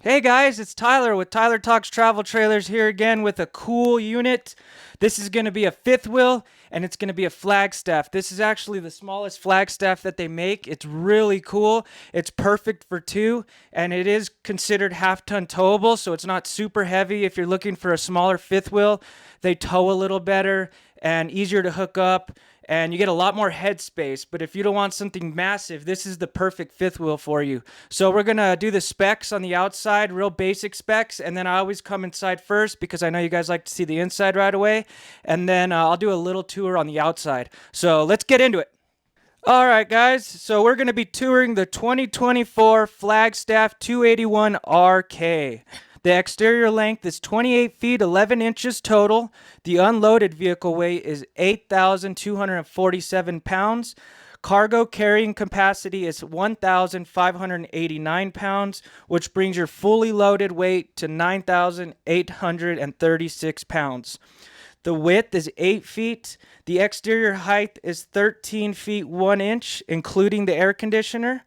Hey guys, it's Tyler with Tyler Talks Travel Trailers here again with a cool unit. This is going to be a fifth wheel and it's going to be a Flagstaff. This is actually the smallest Flagstaff that they make. It's really cool. It's perfect for two and it is considered half-ton towable, so it's not super heavy. If you're looking for a smaller fifth wheel, they tow a little better and easier to hook up, and you get a lot more headspace. But if you don't want something massive, this is the perfect fifth wheel for you. So we're gonna do the specs on the outside, real basic specs, and then I always come inside first because I know you guys like to see the inside right away, and then I'll do a little tour on the outside. So let's get into it. All right, guys. So we're going to be touring the 2024 Flagstaff 281 RK. The exterior length is 28 feet 11 inches total. The unloaded vehicle weight is 8,247 pounds. Cargo carrying capacity is 1,589 pounds, which brings your fully loaded weight to 9,836 pounds. The width is 8 feet. The exterior height is 13 feet 1 inch, including the air conditioner.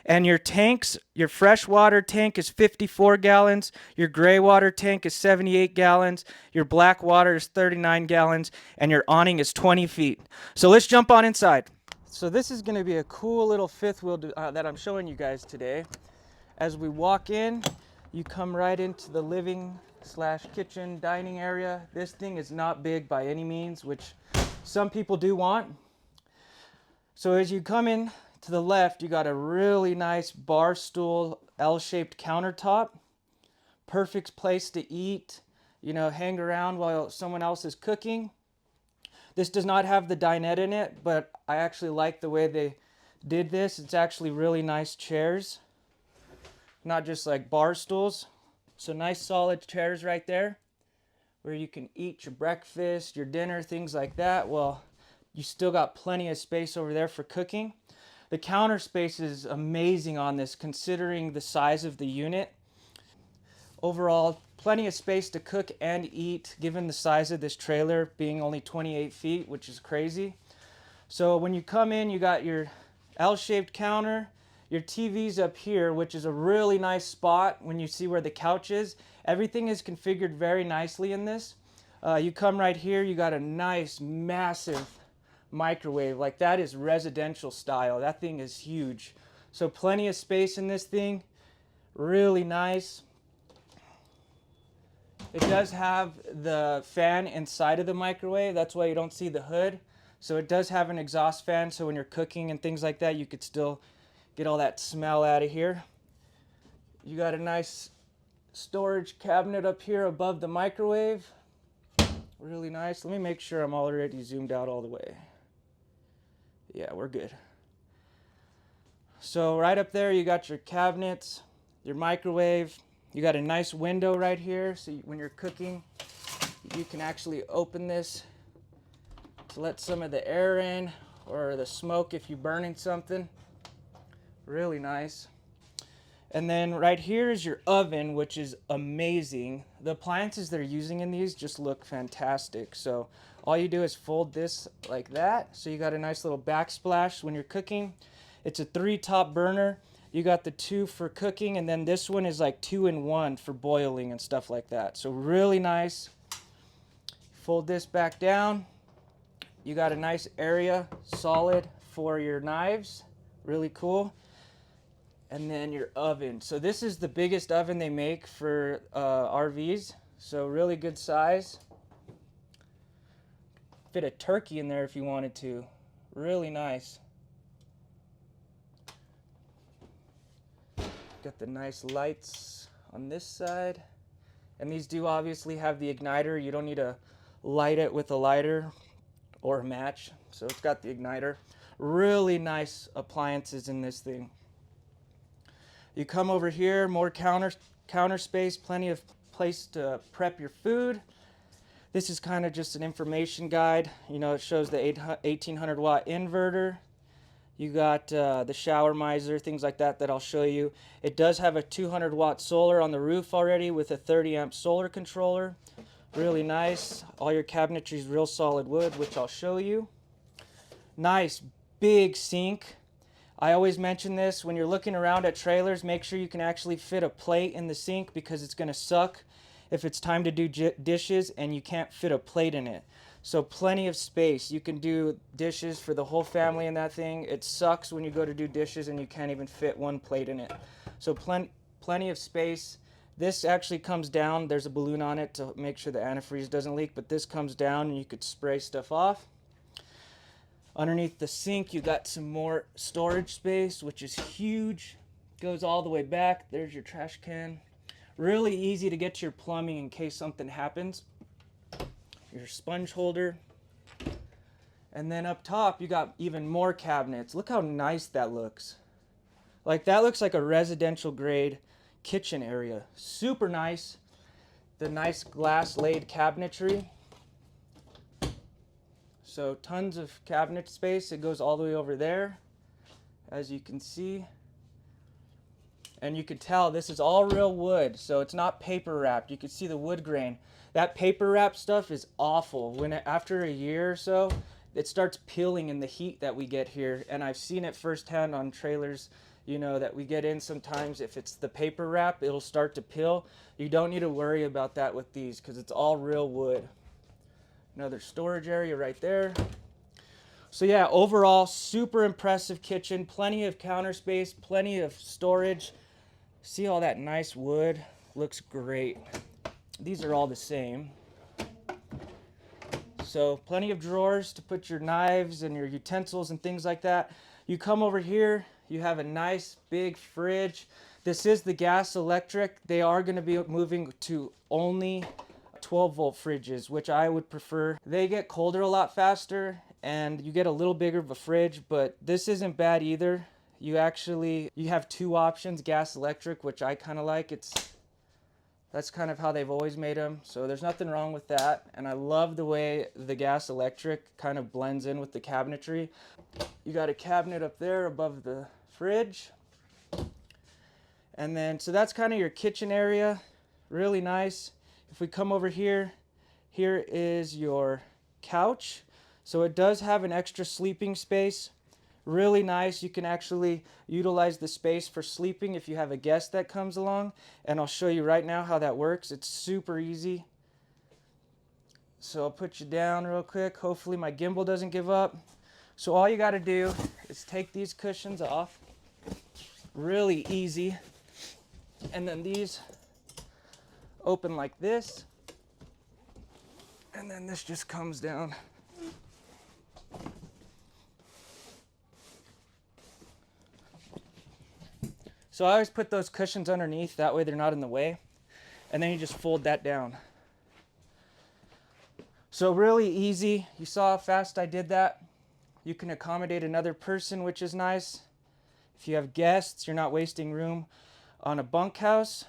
And your tanks, your freshwater tank is 54 gallons. Your gray water tank is 78 gallons. Your black water is 39 gallons. And your awning is 20 feet. So let's jump on inside. So this is going to be a cool little fifth wheel that I'm showing you guys today. As we walk in, you come right into the living slash kitchen dining area. This thing is not big by any means, which some people do want. So as you come in to the left, you got a really nice bar stool L-shaped countertop. Perfect place to eat, hang around while someone else is cooking. This does not have the dinette in it, but I actually like the way they did this. It's actually really nice chairs, not just like bar stools. So nice solid chairs right there where you can eat your breakfast, your dinner, things like that. Well, you still got plenty of space over there for cooking. The counter space is amazing on this considering the size of the unit. Overall, plenty of space to cook and eat given the size of this trailer being only 28 feet, which is crazy. So when you come in, you got your L-shaped counter. Your TV's up here, which is a really nice spot when you see where the couch is. Everything is configured very nicely in this. You come right here, you got a nice, massive microwave. Like that is residential style. That thing is huge. So plenty of space in this thing. Really nice. It does have the fan inside of the microwave. That's why you don't see the hood. So it does have an exhaust fan, so when you're cooking and things like that, you could still get all that smell out of here. You got a nice storage cabinet up here above the microwave. Really nice. Let me make sure I'm already zoomed out all the way. Yeah, we're good. So right up there, you got your cabinets, your microwave. You got a nice window right here, so when you're cooking, you can actually open this to let some of the air in or the smoke if you're burning something. Really nice. And then right here is your oven, which is amazing. The appliances they're using in these just look fantastic. So all you do is fold this like that. So you got a nice little backsplash when you're cooking. It's a 3-top burner. You got the 2 for cooking, and then this one is like 2-in-1 for boiling and stuff like that. So really nice. Fold this back down. You got a nice area, solid for your knives. Really cool. And then your oven. So this is the biggest oven they make for RVs. So really good size. Fit a turkey in there if you wanted to. Really nice. Got the nice lights on this side. And these do obviously have the igniter. You don't need to light it with a lighter or a match. So it's got the igniter. Really nice appliances in this thing. You come over here, more counter space, plenty of place to prep your food. This is kind of just an information guide. It shows the 1800 watt inverter. You got the shower miser, things like that I'll show you. It does have a 200 watt solar on the roof already with a 30 amp solar controller. Really nice. All your cabinetry is real solid wood, which I'll show you. Nice big sink. I always mention this, when you're looking around at trailers, make sure you can actually fit a plate in the sink, because it's going to suck if it's time to do dishes and you can't fit a plate in it. So plenty of space. You can do dishes for the whole family in that thing. It sucks when you go to do dishes and you can't even fit one plate in it. So plenty of space. This actually comes down. There's a balloon on it to make sure the antifreeze doesn't leak, but this comes down and you could spray stuff off. Underneath the sink, you got some more storage space, which is huge. Goes all the way back. There's your trash can. Really easy to get to your plumbing in case something happens. Your sponge holder. And then up top, you got even more cabinets. Look how nice that looks. Like, that looks like a residential grade kitchen area. Super nice. The nice glass laid cabinetry. So tons of cabinet space. It goes all the way over there, as you can see. And you can tell this is all real wood, so it's not paper wrapped. You can see the wood grain. That paper wrap stuff is awful. After a year or so, it starts peeling in the heat that we get here. And I've seen it firsthand on trailers, you know, that we get in sometimes. If it's the paper wrap, it'll start to peel. You don't need to worry about that with these, because it's all real wood. Another storage area right there. So yeah, overall, super impressive kitchen. Plenty of counter space, plenty of storage. See all that nice wood? Looks great. These are all the same. So plenty of drawers to put your knives and your utensils and things like that. You come over here, you have a nice big fridge. This is the gas electric. They are going to be moving to only 12-volt fridges, which I would prefer. They get colder a lot faster and you get a little bigger of a fridge, but this isn't bad either. You have two options, gas electric, which I kind of like. That's kind of how they've always made them, so there's nothing wrong with that. And I love the way the gas electric kind of blends in with the cabinetry. You got a cabinet up there above the fridge. And then, so that's kind of your kitchen area. Really nice. If we come over here, here is your couch. So it does have an extra sleeping space. Really nice. You can actually utilize the space for sleeping if you have a guest that comes along. And I'll show you right now how that works. It's super easy. So I'll put you down real quick. Hopefully my gimbal doesn't give up. So all you got to do is take these cushions off. Really easy. And then these open like this, and then this just comes down. So I always put those cushions underneath, that way they're not in the way, and then you just fold that down. So really easy. You saw how fast I did that. You can accommodate another person, which is nice. If you have guests, you're not wasting room on a bunkhouse.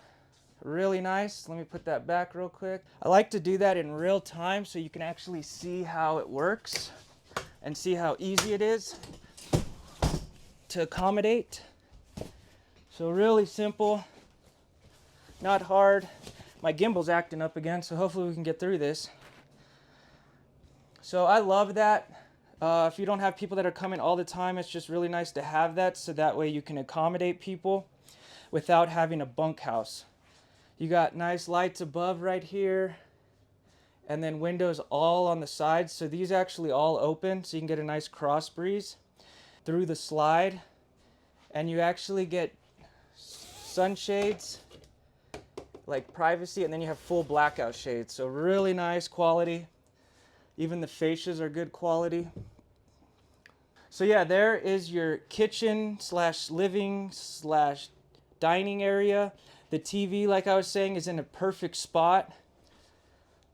Really nice. Let me put that back real quick. I like to do that in real time so you can actually see how it works and see how easy it is to accommodate. So really simple, not hard. My gimbal's acting up again, so hopefully we can get through this. So I love that. If you don't have people that are coming all the time, it's just really nice to have that, so that way you can accommodate people without having a bunkhouse. You got nice lights above right here, and then windows all on the sides. So these actually all open, so you can get a nice cross breeze through the slide. And you actually get sunshades, like privacy, and then you have full blackout shades. So really nice quality. Even the fascias are good quality. So yeah, there is your kitchen / living / dining area. The TV, like I was saying, is in a perfect spot.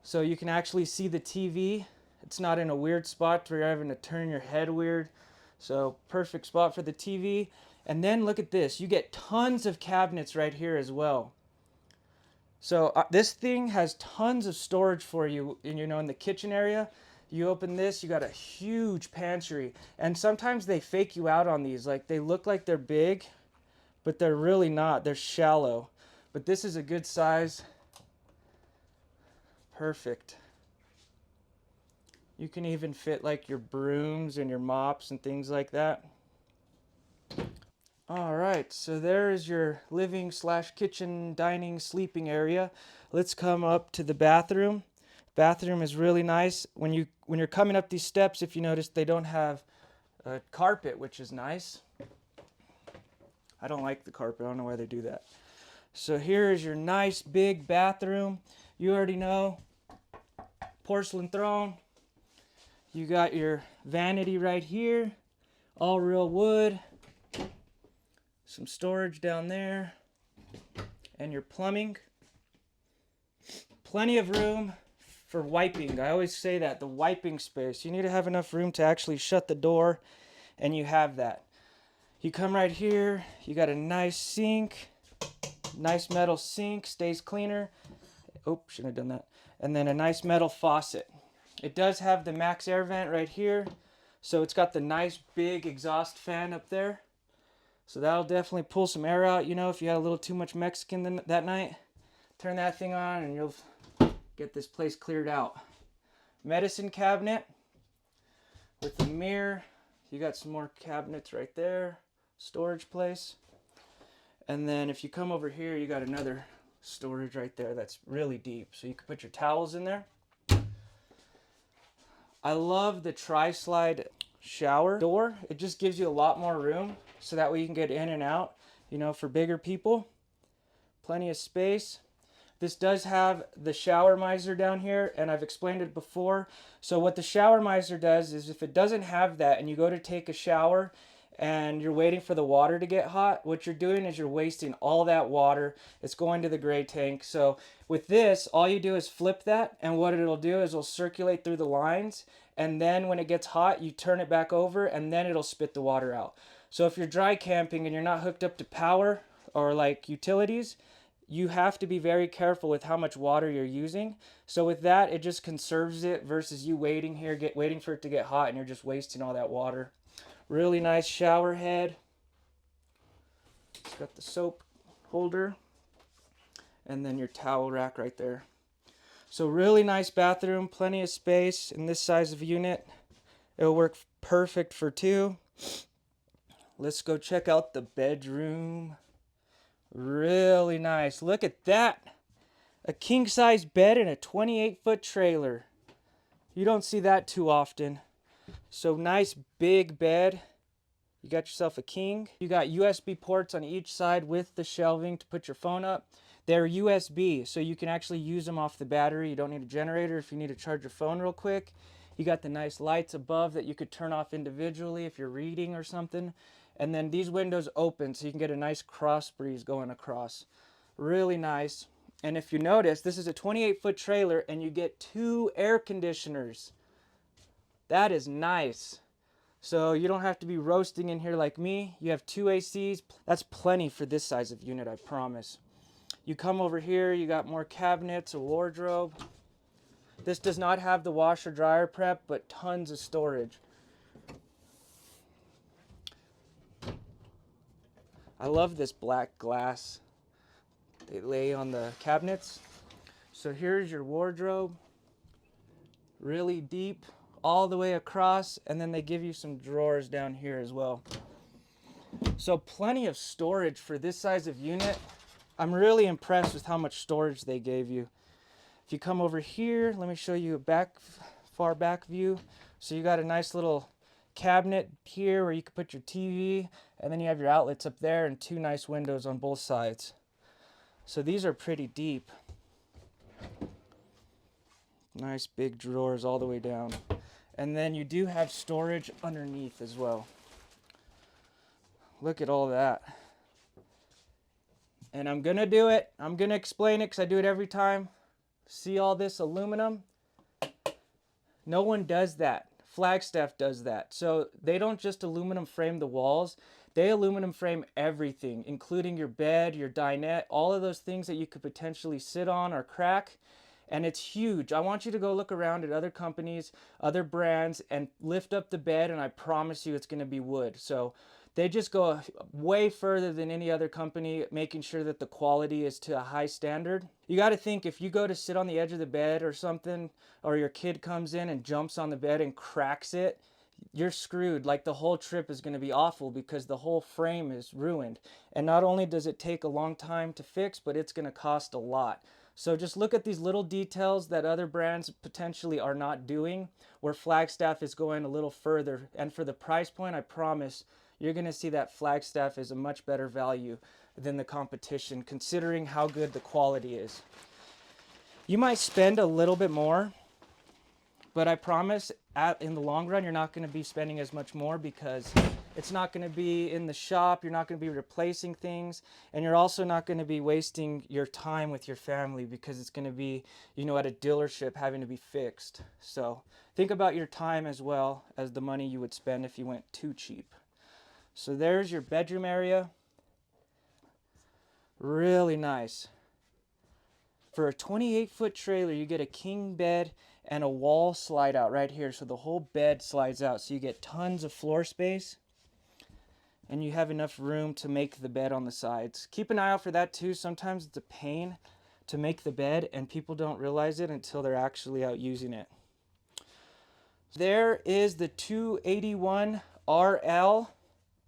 So you can actually see the TV. It's not in a weird spot where you're having to turn your head weird. So perfect spot for the TV. And then look at this. You get tons of cabinets right here as well. So this thing has tons of storage for you, in the kitchen area. You open this, you got a huge pantry. And sometimes they fake you out on these. Like, they look like they're big, but they're really not. They're shallow. But this is a good size. Perfect. You can even fit like your brooms and your mops and things like that. All right, so there is your living slash kitchen, dining, sleeping area. Let's come up to the bathroom. Bathroom is really nice. When you're coming up these steps, if you notice, they don't have a carpet, which is nice. I don't like the carpet. I don't know why they do that. So here is your nice big bathroom. You already know, porcelain throne. You got your vanity right here, all real wood. Some storage down there, and your plumbing. Plenty of room for wiping. I always say that, the wiping space. You need to have enough room to actually shut the door, and you have that. You come right here, you got a nice sink, nice metal sink, stays cleaner. Oh, shouldn't have done that. And then a nice metal faucet. It does have the max air vent right here, so it's got the nice big exhaust fan up there. So that'll definitely pull some air out, you know, if you had a little too much Mexican that night. Turn that thing on and you'll get this place cleared out. Medicine cabinet with the mirror. You got some more cabinets right there. Storage place. And then if you come over here, you got another storage right there that's really deep. So you can put your towels in there. I love the tri-slide shower door. It just gives you a lot more room, so that way you can get in and out, you know, for bigger people. Plenty of space. This does have the shower miser down here, and I've explained it before. So what the shower miser does is, if it doesn't have that and you go to take a shower and you're waiting for the water to get hot, what you're doing is you're wasting all that water. It's going to the gray tank. So with this, all you do is flip that, and what it'll do is it'll circulate through the lines, and then when it gets hot, you turn it back over, and then it'll spit the water out. So if you're dry camping and you're not hooked up to power or like utilities, you have to be very careful with how much water you're using. So with that, it just conserves it versus you waiting here, waiting for it to get hot, and you're just wasting all that water. Really nice shower head. It's got the soap holder, and then your towel rack right there. So really nice bathroom, plenty of space in this size of unit. It'll work perfect for two. Let's go check out the bedroom. Really nice. Look at that. A king size bed in a 28-foot trailer. You don't see that too often. So nice big bed. You got yourself a king. You got USB ports on each side with the shelving to put your phone up. They're USB, so you can actually use them off the battery. You don't need a generator if you need to charge your phone real quick. You got the nice lights above that you could turn off individually if you're reading or something. And then these windows open so you can get a nice cross breeze going across. Really nice. And if you notice, this is a 28-foot trailer and you get 2 air conditioners. That is nice. So you don't have to be roasting in here like me. You have 2 ACs. That's plenty for this size of unit, I promise. You come over here, you got more cabinets, a wardrobe. This does not have the washer dryer prep, but tons of storage. I love this black glass they lay on the cabinets. So here's your wardrobe. Really deep, all the way across, and then they give you some drawers down here as well. So plenty of storage for this size of unit. I'm really impressed with how much storage they gave you. If you come over here, let me show you a far back view. So you got a nice little cabinet here where you can put your TV, and then you have your outlets up there and 2 nice windows on both sides. So these are pretty deep. Nice big drawers all the way down. And then you do have storage underneath as well. Look at all that. And I'm gonna do it. I'm gonna explain it because I do it every time. See all this aluminum? No one does that. Flagstaff does that. So they don't just aluminum frame the walls. They aluminum frame everything, including your bed, your dinette, all of those things that you could potentially sit on or crack. And it's huge. I want you to go look around at other companies, other brands, and lift up the bed, and I promise you it's going to be wood. So they just go way further than any other company, making sure that the quality is to a high standard. You got to think, if you go to sit on the edge of the bed or something, or your kid comes in and jumps on the bed and cracks it, you're screwed. Like, the whole trip is going to be awful because the whole frame is ruined. And not only does it take a long time to fix, but it's going to cost a lot. So just look at these little details that other brands potentially are not doing, where Flagstaff is going a little further. And for the price point, I promise you're going to see that Flagstaff is a much better value than the competition, considering how good the quality is. You might spend a little bit more, but I promise in the long run, you're not going to be spending as much more because it's not going to be in the shop. You're not going to be replacing things. And you're also not going to be wasting your time with your family because it's going to be, you know, at a dealership having to be fixed. So think about your time as well as the money you would spend if you went too cheap. So there's your bedroom area. Really nice. For a 28-foot trailer, you get a king bed and a wall slide out right here. So the whole bed slides out. So you get tons of floor space. And you have enough room to make the bed on the sides. Keep an eye out for that too. Sometimes it's a pain to make the bed and people don't realize it until they're actually out using it. There is the 281 RL.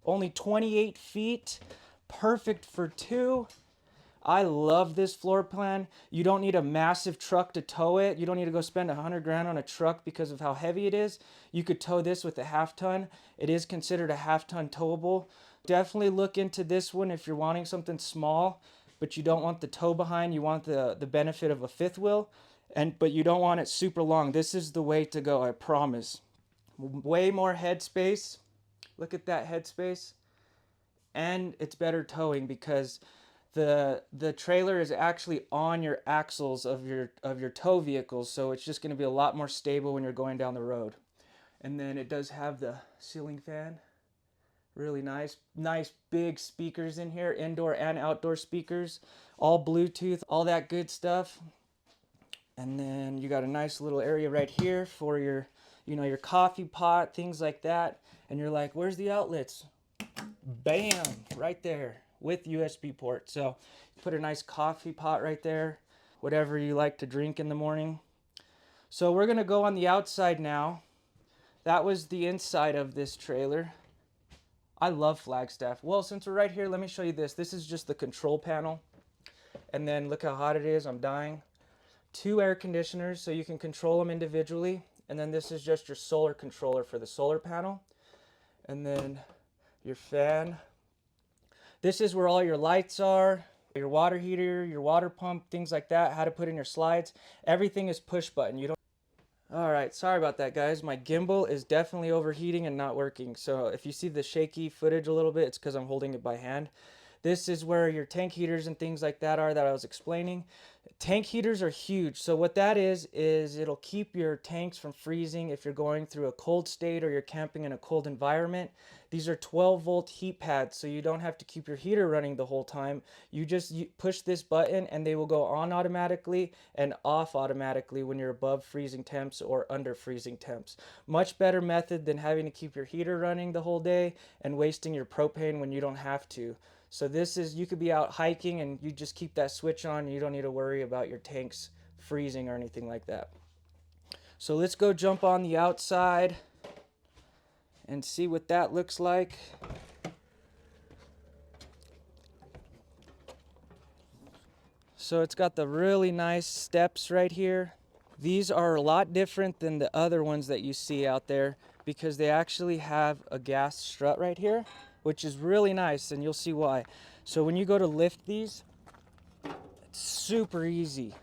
Only 28 feet. Perfect for two. I love this floor plan. You don't need a massive truck to tow it. You don't need to go spend $100 grand on a truck because of how heavy it is. You could tow this with a half ton. It is considered a half ton towable. Definitely look into this one if you're wanting something small, but you don't want the tow behind. You want the benefit of a fifth wheel, but you don't want it super long. This is the way to go, I promise. Way more headspace. Look at that headspace. And it's better towing because the trailer is actually on your axles of your tow vehicles, so it's just going to be a lot more stable when you're going down the road. And then it does have the ceiling fan. Really nice big speakers in here, indoor and outdoor speakers, all Bluetooth, all that good stuff. And then you got a nice little area right here for your, you know, your coffee pot, things like that. And you're like, where's the outlets? Bam, right there with USB port. So put a nice coffee pot right there, whatever you like to drink in the morning. So we're gonna go on the outside now. That was the inside of this trailer. I love Flagstaff. Well, since we're right here, let me show you this. This is just the control panel. And then look how hot it is, I'm dying. 2 air conditioners, so you can control them individually. And then this is just your solar controller for the solar panel. And then your fan. This is where all your lights are, your water heater, your water pump, things like that, how to put in your slides. Everything is push button. You don't. All right, sorry about that, guys. My gimbal is definitely overheating and not working. So if you see the shaky footage a little bit, it's because I'm holding it by hand. This is where your tank heaters and things like that are that I was explaining. Tank heaters are huge. So what that is it'll keep your tanks from freezing if you're going through a cold state or you're camping in a cold environment. These are 12-volt heat pads, so you don't have to keep your heater running the whole time. You just push this button and they will go on automatically and off automatically when you're above freezing temps or under freezing temps. Much better method than having to keep your heater running the whole day and wasting your propane when you don't have to. So this is, you could be out hiking and you just keep that switch on and you don't need to worry about your tanks freezing or anything like that. So let's go jump on the outside and see what that looks like. So it's got the really nice steps right here. These are a lot different than the other ones that you see out there because they actually have a gas strut right here, which is really nice, and you'll see why. So when you go to lift these, it's super easy.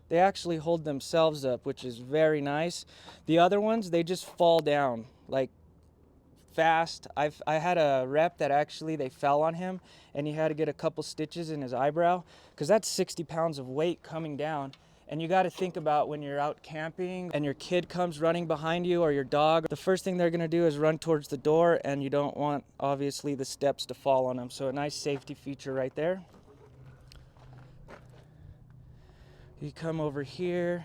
They actually hold themselves up, which is very nice. The other ones, they just fall down like fast. I had a rep that actually they fell on him and he had to get a couple stitches in his eyebrow because that's 60 pounds of weight coming down. And you got to think about when you're out camping and your kid comes running behind you or your dog, the first thing they're going to do is run towards the door, and you don't want obviously the steps to fall on them. So a nice safety feature right there. You come over here.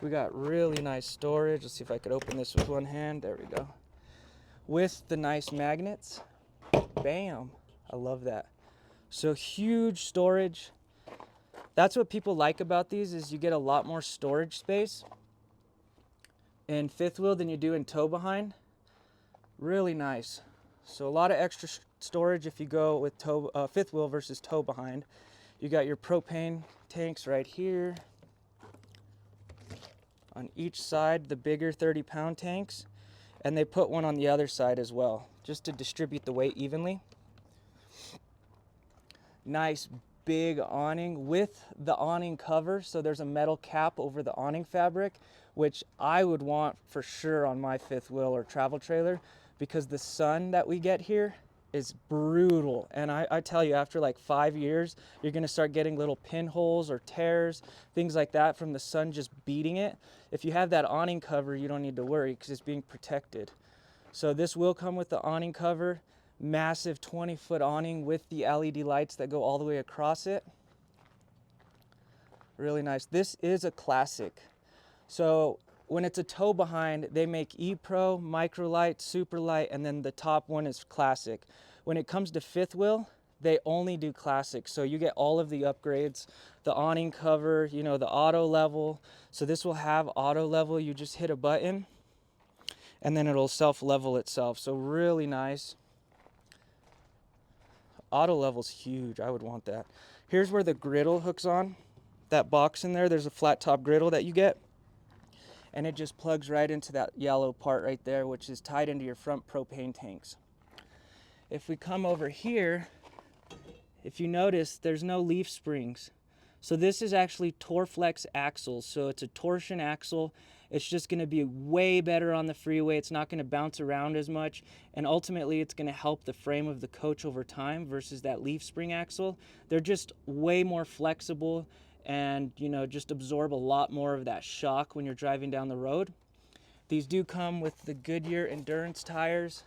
We got really nice storage. Let's see if I could open this with one hand. There we go. With the nice magnets. Bam. I love that. So huge storage. That's what people like about these, is you get a lot more storage space. in fifth wheel than you do in tow behind. Really nice. So a lot of extra storage if you go with fifth wheel versus tow behind. You got your propane tanks right here on each side, the bigger 30-pound tanks, and they put one on the other side as well, just to distribute the weight evenly. Nice big awning with the awning cover, so there's a metal cap over the awning fabric, which I would want for sure on my fifth wheel or travel trailer, because the sun that we get here is brutal. And I tell you, after like 5 years, you're gonna start getting little pinholes or tears, things like that from the sun just beating it. If you have that awning cover, you don't need to worry because it's being protected. So this will come with the awning cover, massive 20-foot awning with the LED lights that go all the way across it. Really nice. This is a classic. So when it's a tow behind, they make E-Pro, Microlight, Superlight, and then the top one is Classic. When it comes to fifth wheel, they only do Classic. So you get all of the upgrades, the awning cover, you know, the auto level. So this will have auto level. You just hit a button and then it'll self-level itself. So really nice. Auto level's huge. I would want that. Here's where the griddle hooks on. That box in there, there's a flat top griddle that you get. And it just plugs right into that yellow part right there, which is tied into your front propane tanks. If we come over here, if you notice, there's no leaf springs. So this is actually Torflex axles. So it's a torsion axle. It's just gonna be way better on the freeway. It's not gonna bounce around as much. And ultimately, it's gonna help the frame of the coach over time versus that leaf spring axle. They're just way more flexible and, you know, just absorb a lot more of that shock when you're driving down the road. These do come with the Goodyear Endurance tires.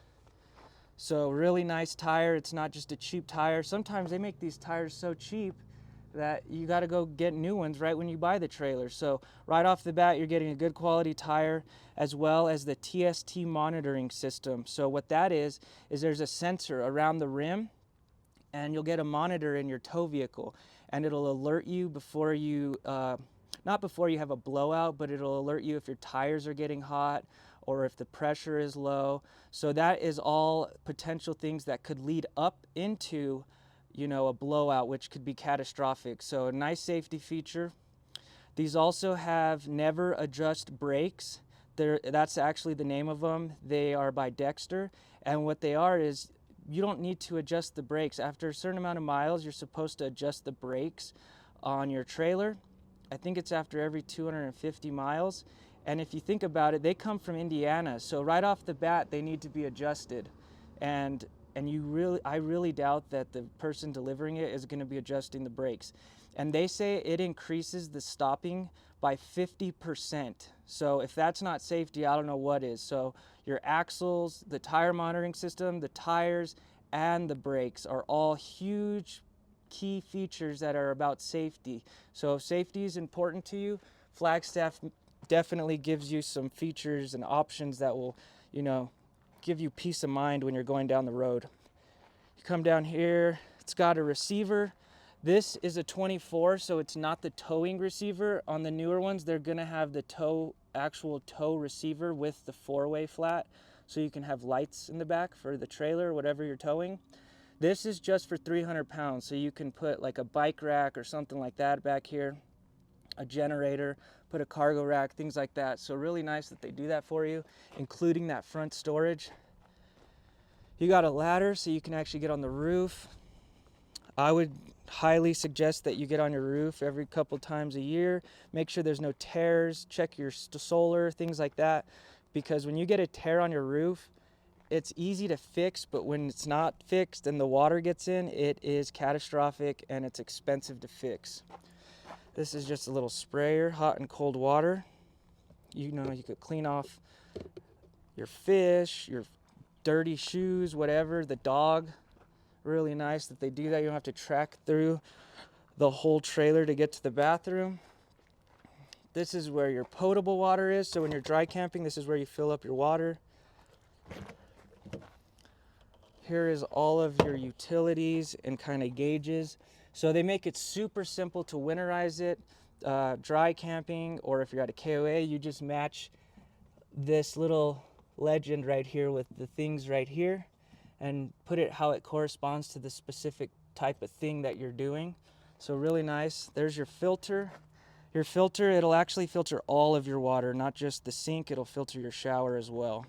So really nice tire. It's not just a cheap tire. Sometimes they make these tires so cheap that you got to go get new ones right when you buy the trailer. So right off the bat, you're getting a good quality tire, as well as the TST monitoring system. So what that is there's a sensor around the rim, and you'll get a monitor in your tow vehicle, and it'll alert you before you, not before you have a blowout, but it'll alert you if your tires are getting hot or if the pressure is low. So that is all potential things that could lead up into, you know, a blowout, which could be catastrophic. So a nice safety feature. These also have never adjust brakes. That's actually the name of them. They are by Dexter, and what they are is you don't need to adjust the brakes. After a certain amount of miles, you're supposed to adjust the brakes on your trailer. I think it's after every 250 miles. And if you think about it, they come from Indiana, so right off the bat, they need to be adjusted. And I really doubt that the person delivering it is going to be adjusting the brakes. And they say it increases the stopping by 50%. So if that's not safety, I don't know what is. So your axles, the tire monitoring system, the tires, and the brakes are all huge key features that are about safety. So if safety is important to you, Flagstaff definitely gives you some features and options that will, you know, give you peace of mind when you're going down the road. You come down here, it's got a receiver. This is a 24, so it's not the towing receiver. On the newer ones, they're gonna have the actual tow receiver with the 4-way flat, so you can have lights in the back for the trailer, whatever you're towing. This is just for 300 pounds, so you can put like a bike rack or something like that back here, a generator, put a cargo rack, things like that. So really nice that they do that for you, including that front storage. You got a ladder so you can actually get on the roof. I would highly suggest that you get on your roof every couple times a year. Make sure there's no tears, check your solar, things like that. Because when you get a tear on your roof, it's easy to fix, but when it's not fixed and the water gets in, it is catastrophic and it's expensive to fix. This is just a little sprayer, hot and cold water. You know, you could clean off your fish, your dirty shoes, whatever, the dog. Really nice that they do that. You don't have to track through the whole trailer to get to the bathroom. This is where your potable water is. So when you're dry camping, this is where you fill up your water. Here is all of your utilities and kind of gauges. So they make it super simple to winterize it. Dry camping, or if you're at a KOA, you just match this little legend right here with the things right here and put it how it corresponds to the specific type of thing that you're doing. So really nice. There's your filter. Your filter, it'll actually filter all of your water, not just the sink, it'll filter your shower as well.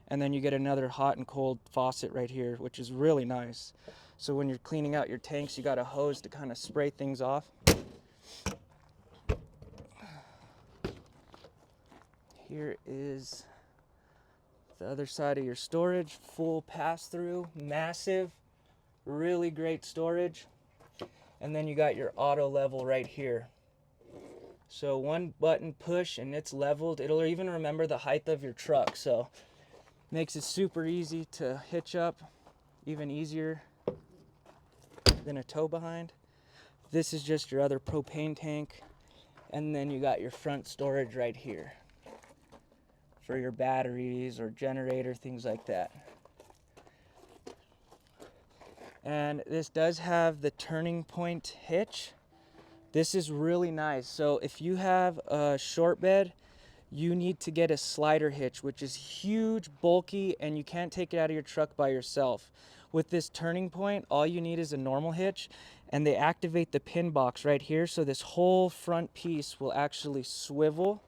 And then you get another hot and cold faucet right here, which is really nice. So when you're cleaning out your tanks, you got a hose to kind of spray things off. Here is the other side of your storage, full pass-through, massive, really great storage. And then you got your auto level right here. So one button push and it's leveled. It'll even remember the height of your truck. So makes it super easy to hitch up, even easier than a tow behind. This is just your other propane tank. And then you got your front storage right here for your batteries or generator, things like that. And this does have the turning point hitch. This is really nice. So if you have a short bed, you need to get a slider hitch, which is huge, bulky, and you can't take it out of your truck by yourself. With this turning point, all you need is a normal hitch, and they activate the pin box right here. So this whole front piece will actually swivel,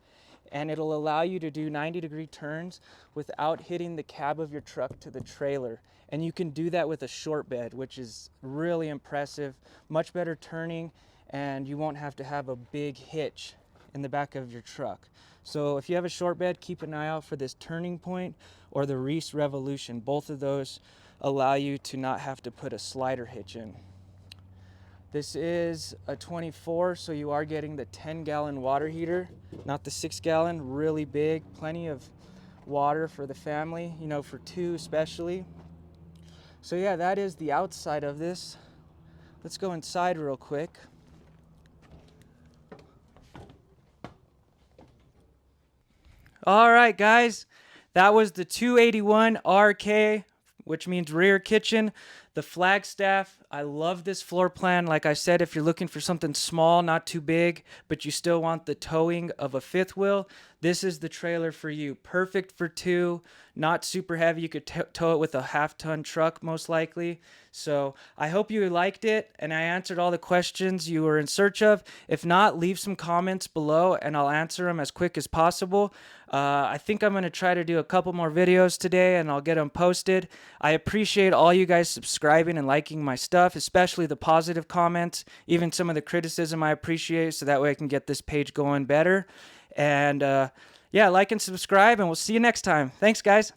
and it'll allow you to do 90-degree turns without hitting the cab of your truck to the trailer. And you can do that with a short bed, which is really impressive, much better turning, and you won't have to have a big hitch in the back of your truck. So if you have a short bed, keep an eye out for this turning point or the Reese Revolution. Both of those allow you to not have to put a slider hitch in. This is a 24, so you are getting the 10-gallon water heater, not the 6-gallon, really big, plenty of water for the family, you know, for two especially. So yeah, that is the outside of this. Let's go inside real quick. All right, guys, that was the 281 RK, which means rear kitchen, the Flagstaff. I love this floor plan. Like I said, if you're looking for something small, not too big, but you still want the towing of a fifth wheel, this is the trailer for you. Perfect for two, not super heavy. You could tow it with a half-ton truck most likely. So I hope you liked it and I answered all the questions you were in search of. If not, leave some comments below and I'll answer them as quick as possible. I think I'm going to try to do a couple more videos today and I'll get them posted. I appreciate all you guys subscribing and liking my stuff, especially the positive comments, even some of the criticism I appreciate, so that way I can get this page going better. And yeah, like and subscribe, and we'll see you next time. Thanks, guys.